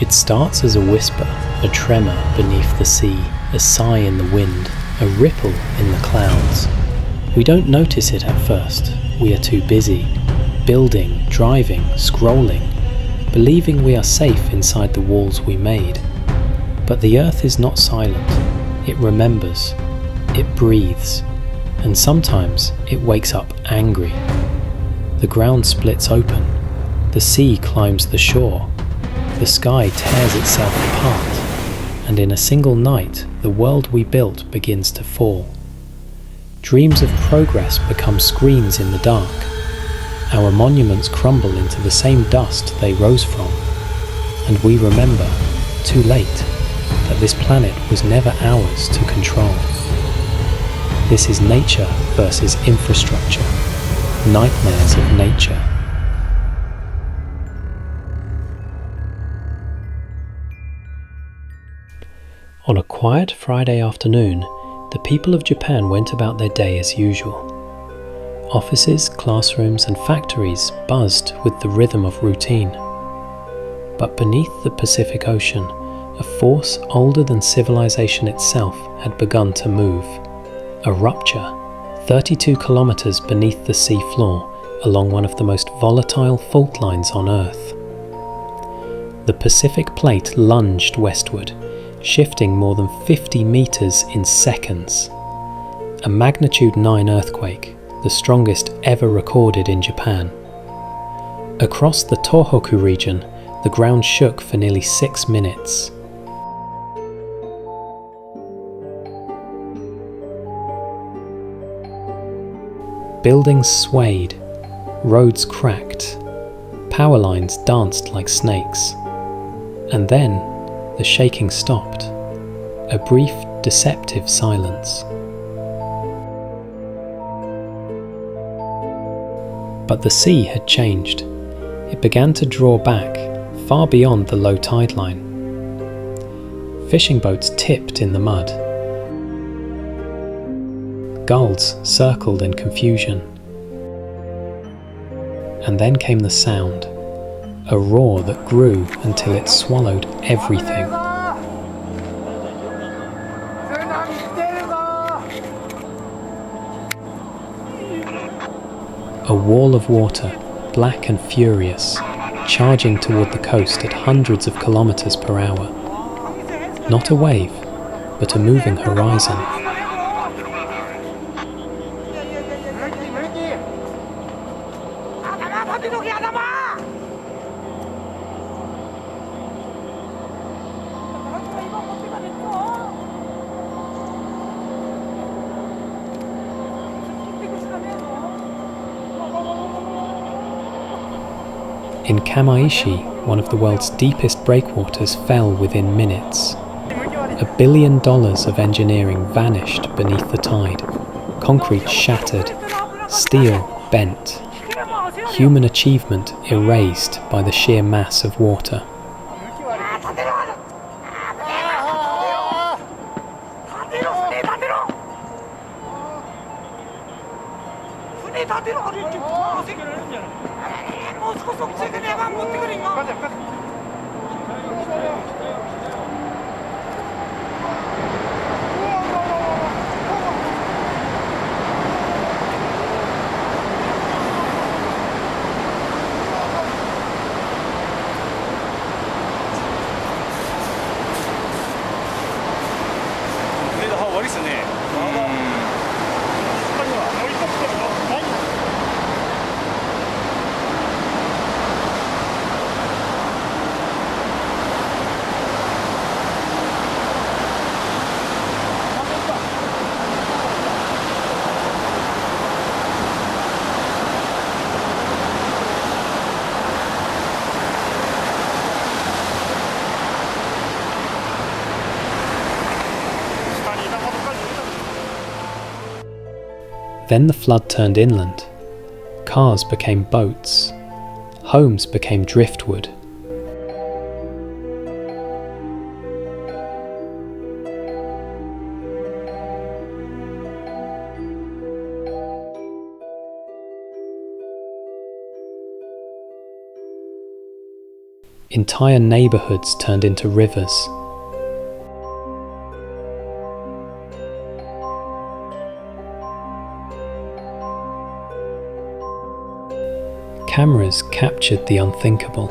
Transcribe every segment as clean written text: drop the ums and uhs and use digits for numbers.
It starts as a whisper, a tremor beneath the sea, a sigh in the wind, a ripple in the clouds. We don't notice it at first. We are too busy, building, driving, scrolling, believing we are safe inside the walls we made. But the earth is not silent. It remembers. It breathes. And sometimes it wakes up angry. The ground splits open. The sea climbs the shore. The sky tears itself apart. And in a single night, the world we built begins to fall. Dreams of progress become screens in the dark. Our monuments crumble into the same dust they rose from. And we remember, too late, that this planet was never ours to control. This is nature versus infrastructure. Nightmares of nature. On a quiet Friday afternoon, the people of Japan went about their day as usual. Offices, classrooms, and factories buzzed with the rhythm of routine. But beneath the Pacific Ocean, a force older than civilization itself had begun to move. A rupture, 32 kilometers beneath the sea floor, along one of the most volatile fault lines on Earth. The Pacific Plate lunged westward, shifting more than 50 meters in seconds. A magnitude 9 earthquake, the strongest ever recorded in Japan. Across the Tohoku region, the ground shook for nearly 6 minutes. Buildings swayed, roads cracked, power lines danced like snakes. And then, the shaking stopped. A brief, deceptive silence. But the sea had changed. It began to draw back, far beyond the low tide line. Fishing boats tipped in the mud. Gulls circled in confusion. And then came the sound, a roar that grew until it swallowed everything. A wall of water, black and furious, charging toward the coast at hundreds of kilometers per hour. Not a wave, but a moving horizon. In Kamaishi, one of the world's deepest breakwaters fell within minutes. $1 billion of engineering vanished beneath the tide. Concrete shattered, steel bent, human achievement erased by the sheer mass of water. Then the flood turned inland. Cars became boats. Homes became driftwood. Entire neighborhoods turned into rivers. Cameras captured the unthinkable.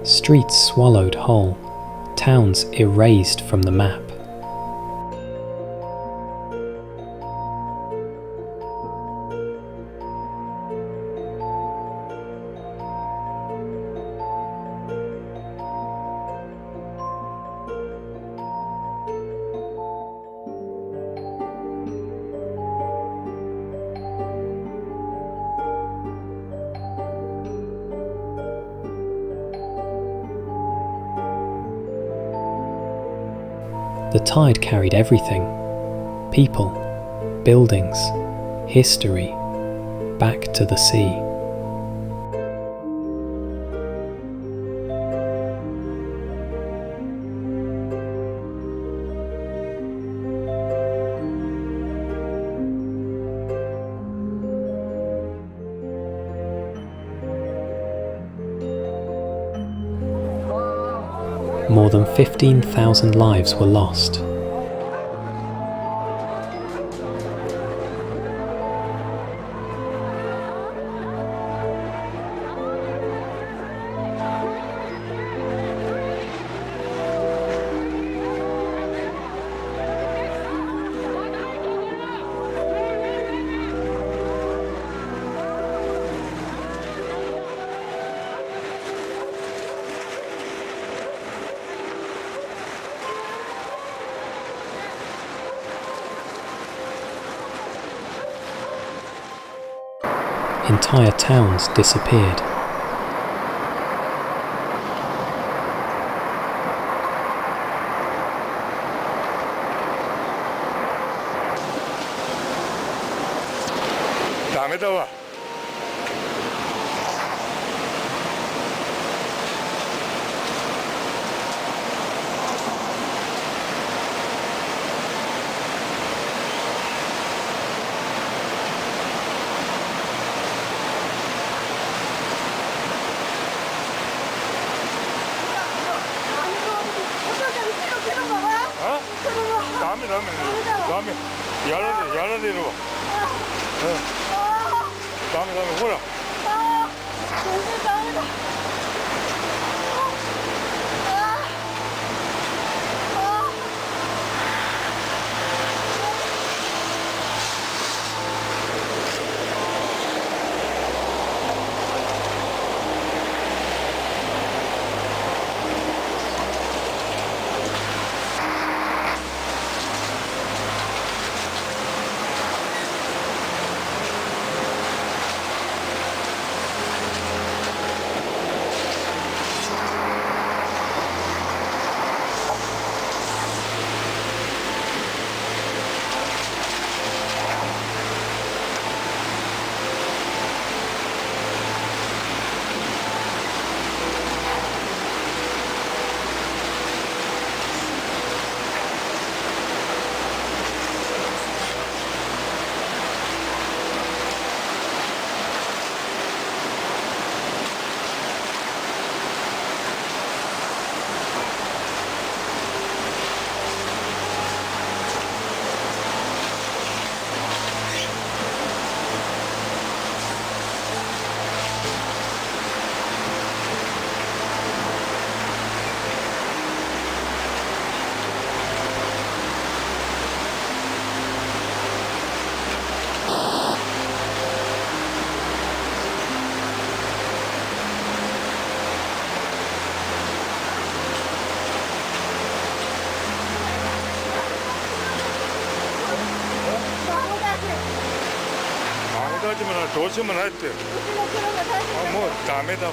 Streets swallowed whole, towns erased from the map. The tide carried everything: people, buildings, history, back to the sea. More than 15,000 lives were lost. Entire towns disappeared.どうしようもないって。もうダメだわ。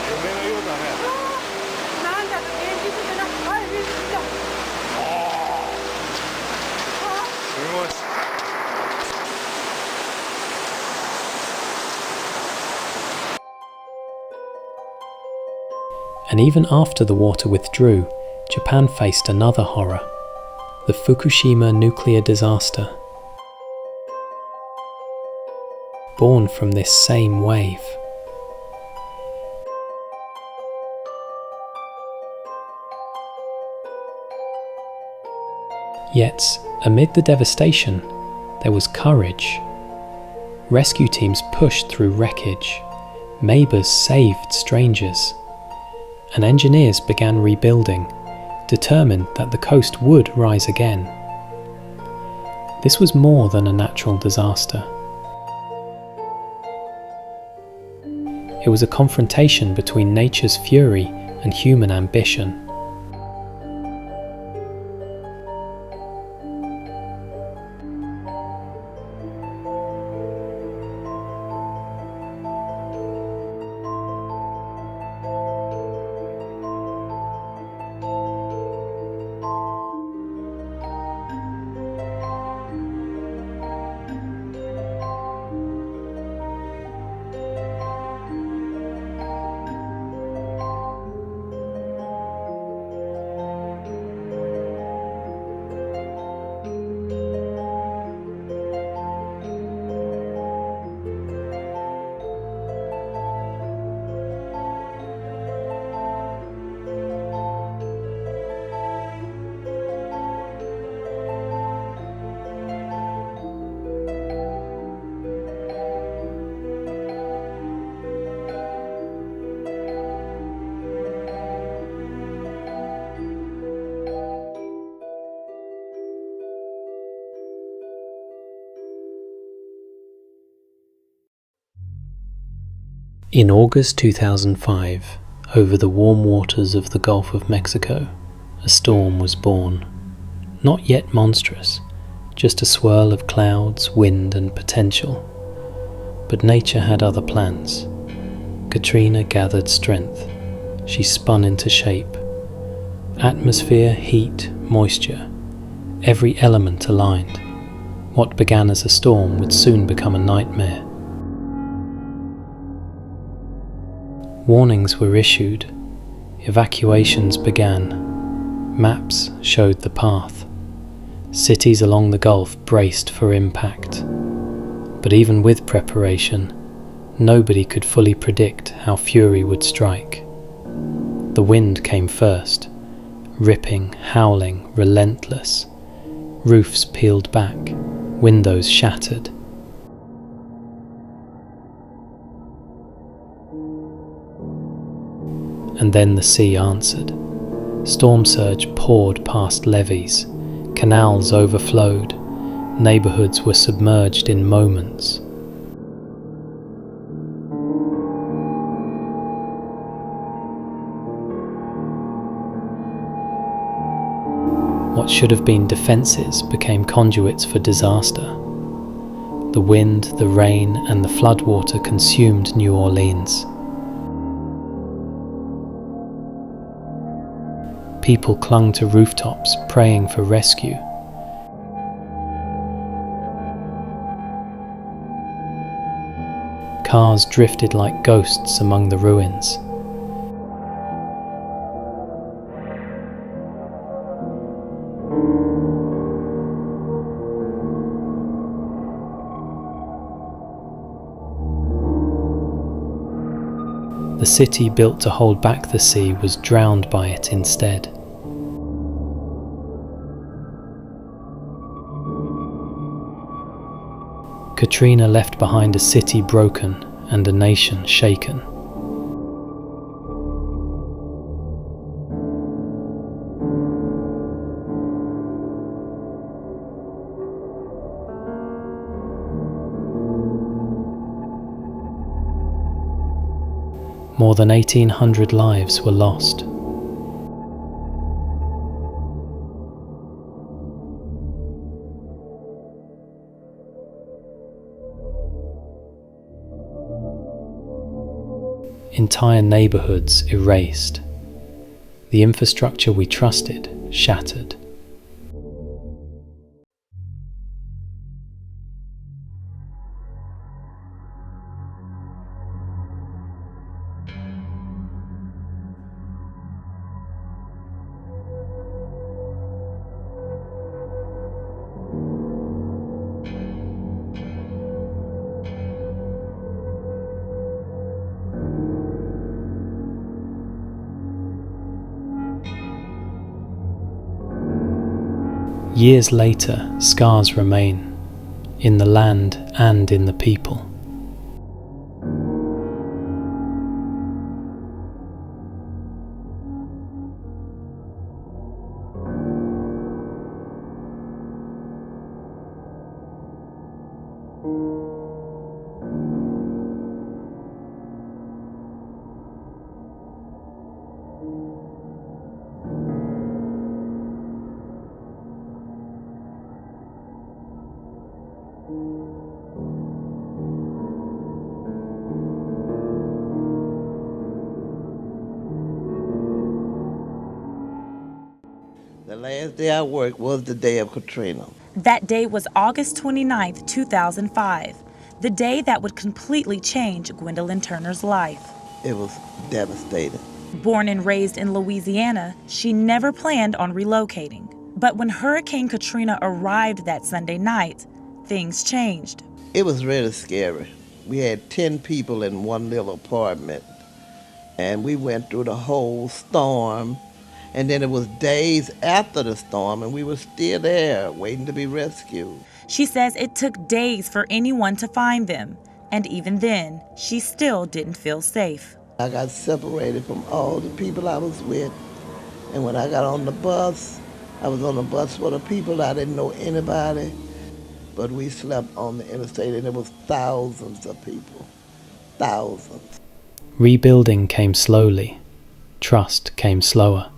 夢のようだね。なんだか現実だな。はい、現実だ。すごい。And even after the water withdrew, Japan faced another horror, the Fukushima nuclear disaster. Born from this same wave. Yet, amid the devastation, there was courage. Rescue teams pushed through wreckage, neighbours saved strangers, and engineers began rebuilding, determined that the coast would rise again. This was more than a natural disaster. It was a confrontation between nature's fury and human ambition. In August 2005, over the warm waters of the Gulf of Mexico, a storm was born. Not yet monstrous, just a swirl of clouds, wind and potential. But nature had other plans. Katrina gathered strength. She spun into shape. Atmosphere, heat, moisture, every element aligned. What began as a storm would soon become a nightmare. Warnings were issued, evacuations began, maps showed the path. Cities along the Gulf braced for impact. But even with preparation, nobody could fully predict how fury would strike. The wind came first, ripping, howling, relentless. Roofs peeled back, windows shattered. And then the sea answered. Storm surge poured past levees, canals overflowed, neighbourhoods were submerged in moments. What should have been defences became conduits for disaster. The wind, the rain, and the floodwater consumed New Orleans. People clung to rooftops, praying for rescue. Cars drifted like ghosts among the ruins. The city built to hold back the sea was drowned by it instead. Katrina left behind a city broken and a nation shaken. More than 1,800 lives were lost. Entire neighbourhoods erased. The infrastructure we trusted shattered. Years later, scars remain, in the land and in the people. The last day I worked was the day of Katrina. That day was August 29th, 2005, the day that would completely change Gwendolyn Turner's life. It was devastating. Born and raised in Louisiana, she never planned on relocating. But when Hurricane Katrina arrived that Sunday night, things changed. It was really scary. We had 10 people in one little apartment, and we went through the whole storm. And then it was days after the storm, and we were still there, waiting to be rescued. She says it took days for anyone to find them, and even then, she still didn't feel safe. I got separated from all the people I was with, and when I got on the bus, I was on the bus for the people. I didn't know anybody, but we slept on the interstate, and it was thousands of people, thousands. Rebuilding came slowly. Trust came slower.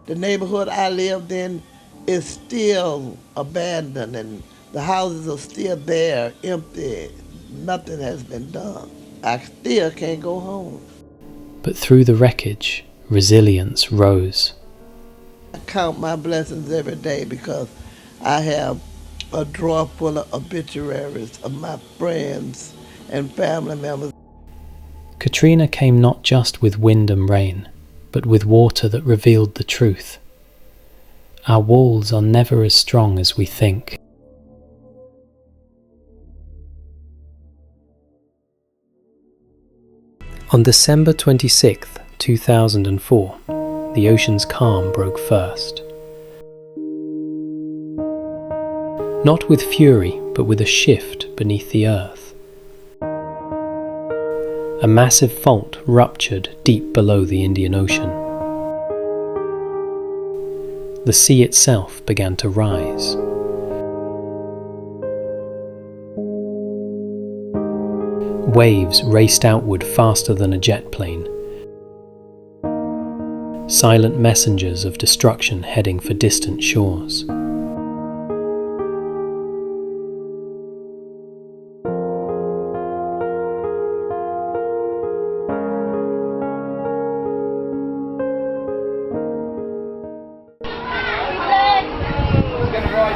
The neighborhood I lived in is still abandoned, and the houses are still there, empty. Nothing has been done. I still can't go home. But through the wreckage, resilience rose. I count my blessings every day because I have a drawer full of obituaries of my friends and family members. Katrina came not just with wind and rain, but with water that revealed the truth. Our walls are never as strong as we think. On December 26th, 2004, the ocean's calm broke first. Not with fury, but with a shift beneath the earth. A massive fault ruptured deep below the Indian Ocean. The sea itself began to rise. Waves raced outward faster than a jet plane. Silent messengers of destruction heading for distant shores.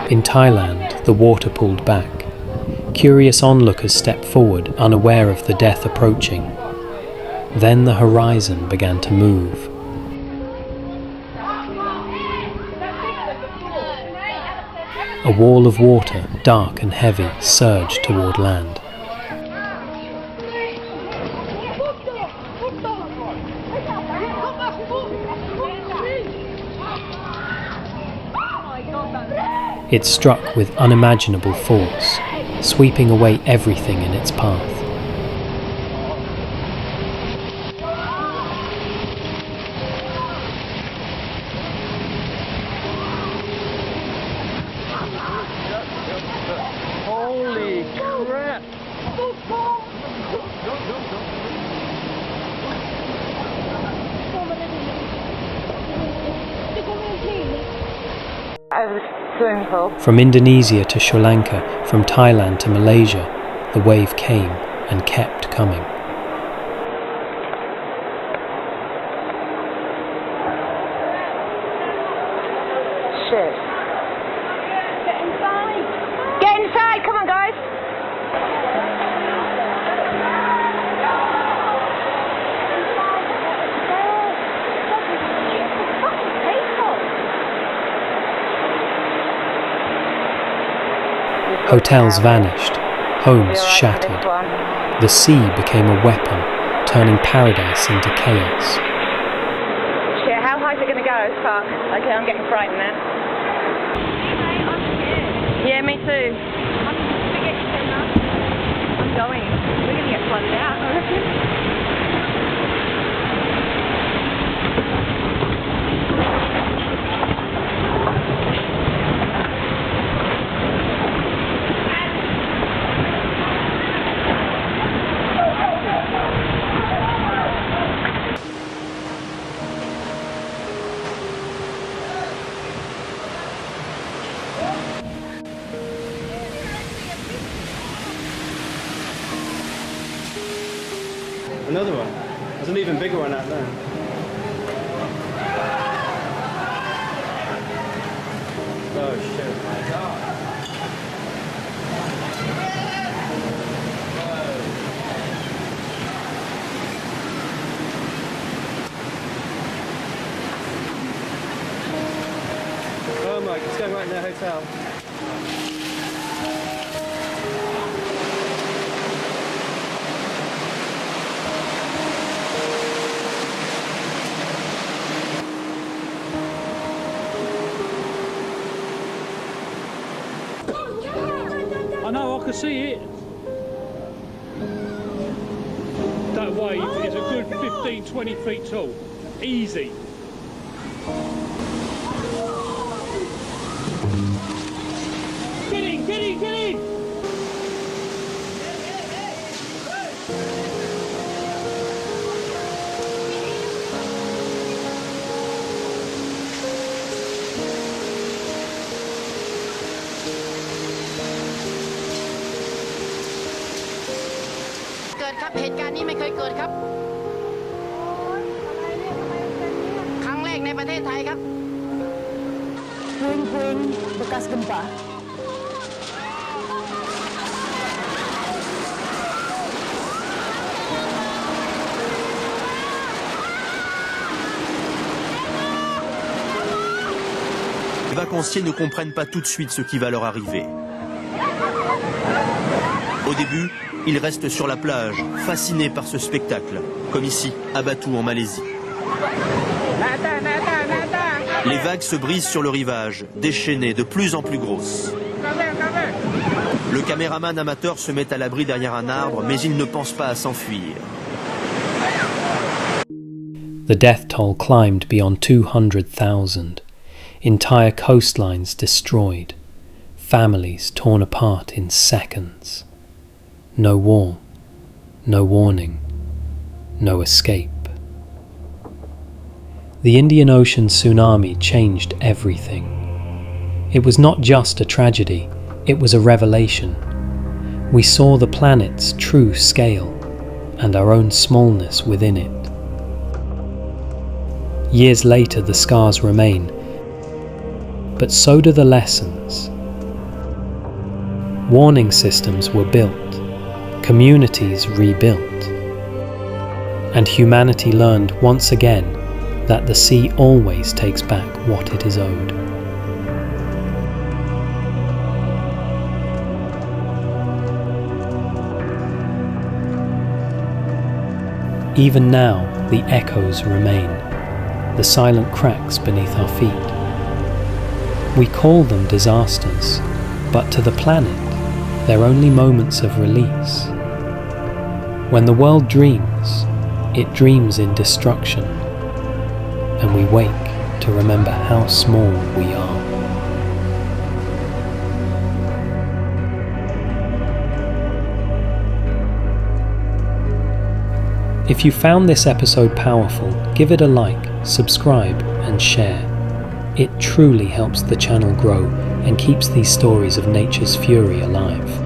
In Thailand, the water pulled back. Curious onlookers stepped forward, unaware of the death approaching. Then the horizon began to move. A wall of water, dark and heavy, surged toward land. It struck with unimaginable force, sweeping away everything in its path. Holy crap! From Indonesia to Sri Lanka, from Thailand to Malaysia, the wave came and kept coming. Shit. Get inside! Get inside! Come on, guys! Hotels vanished, homes shattered. The sea became a weapon, turning paradise into chaos. Shit, how high is it going to go? Fuck. Okay, I'm getting frightened now. Yeah, me too. I'm going. We're going to get flooded out, I reckon. Another one. There's an even bigger one out there. Oh shit. Oh my, it's going right in their hotel. I know, I can see it. That wave is a good 15, 20 feet tall. Easy. Get in, get in, get in!ครับเหตุการณ์นี้ไม่เคยเกิดครับครั้งแรกในประเทศไทยครับ Puing-puing bekas gempa. Les vacanciers ne comprennent pas tout de suite ce qui va leur arriver. Au début, ils restent sur la plage, fascinés par ce spectacle, comme ici, à Batu en Malaisie. Les vagues se brisent sur le rivage, déchaînées, de plus en plus grosses. Le caméraman amateur se met à l'abri derrière un arbre, mais il ne pense pas à s'enfuir. The death toll climbed beyond 200,000. Entire coastlines destroyed. Families torn apart in seconds. No war, no warning, no escape. The Indian Ocean tsunami changed everything. It was not just a tragedy, it was a revelation. We saw the planet's true scale and our own smallness within it. Years later, the scars remain, but so do the lessons. Warning systems were built, communities rebuilt, and humanity learned once again that the sea always takes back what it is owed. Even now, the echoes remain, the silent cracks beneath our feet. We call them disasters, but to the planet, they're only moments of release. When the world dreams, it dreams in destruction, and we wake to remember how small we are. If you found this episode powerful, give it a like, subscribe, and share. It truly helps the channel grow and keeps these stories of nature's fury alive.